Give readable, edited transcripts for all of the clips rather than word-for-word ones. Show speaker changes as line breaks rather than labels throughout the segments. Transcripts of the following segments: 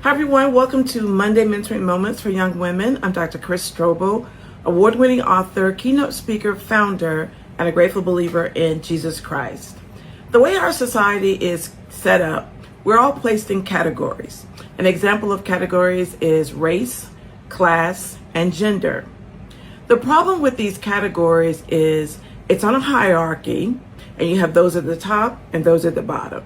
Hi everyone, welcome to Monday Mentoring Moments for Young Women. I'm Dr. Chris Strobel, award-winning author, keynote speaker, founder, and a grateful believer in Jesus Christ. The way our society is set up, we're all placed in categories. An example of categories is race, class, and gender. The problem with these categories is it's on a hierarchy, and you have those at the top and those at the bottom.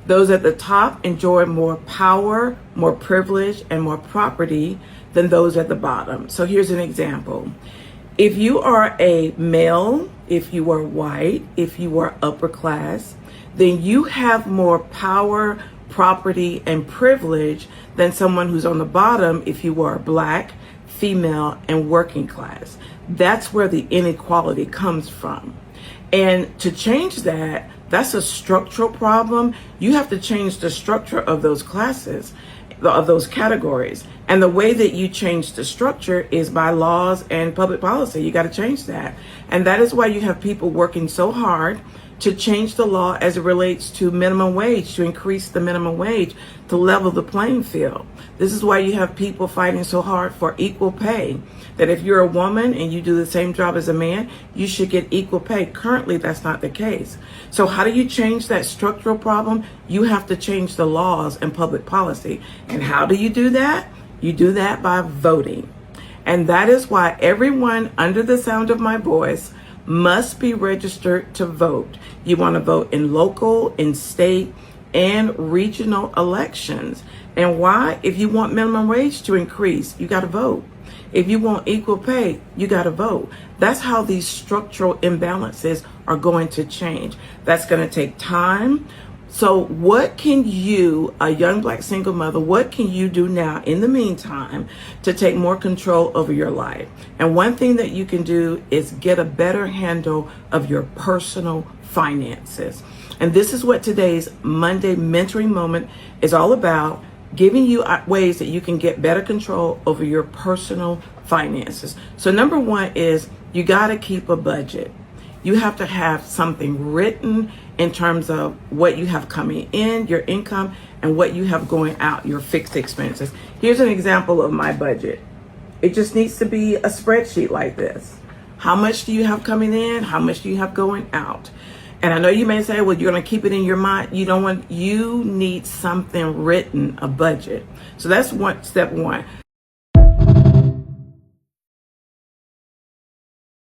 Those at the top enjoy more power, more privilege, and more property than those at the bottom. So here's an example. If you are a male, if you are white, if you are upper class, then you have more power, property, and privilege than someone who's on the bottom if you are black, female, and working class. That's where the inequality comes from. And to change that, that's a structural problem. You have to change the structure of those classes, of those categories. And the way that you change the structure is by laws and public policy. You got to change that. And that is why you have people working so hard to change the law as it relates to minimum wage, to increase the minimum wage, to level the playing field. This is why you have people fighting so hard for equal pay, that if you're a woman and you do the same job as a man, you should get equal pay. Currently, that's not the case. So how do you change that structural problem? You have to change the laws and public policy. And how do you do that? You do that by voting. And that is why everyone under the sound of my voice must be registered to vote. You want to vote in local, in state, and regional elections. And why? If you want minimum wage to increase, you got to vote. If you want equal pay, you got to vote. That's how these structural imbalances are going to change. That's going to take time. So what can you, a young black single mother, what can you do now in the meantime to take more control over your life? And one thing that you can do is get a better handle of your personal finances. And this is what today's Monday Mentoring Moment is all about, giving you ways that you can get better control over your personal finances. So number one is you got to keep a budget. You have to have something written in terms of what you have coming in, your income, and what you have going out, your fixed expenses. Here's an example of my budget. It just needs to be a spreadsheet like this. How much do you have coming in? How much do you have going out? And I know you may say, well, you're going to keep it in your mind. You need something written, a budget. So that's step one.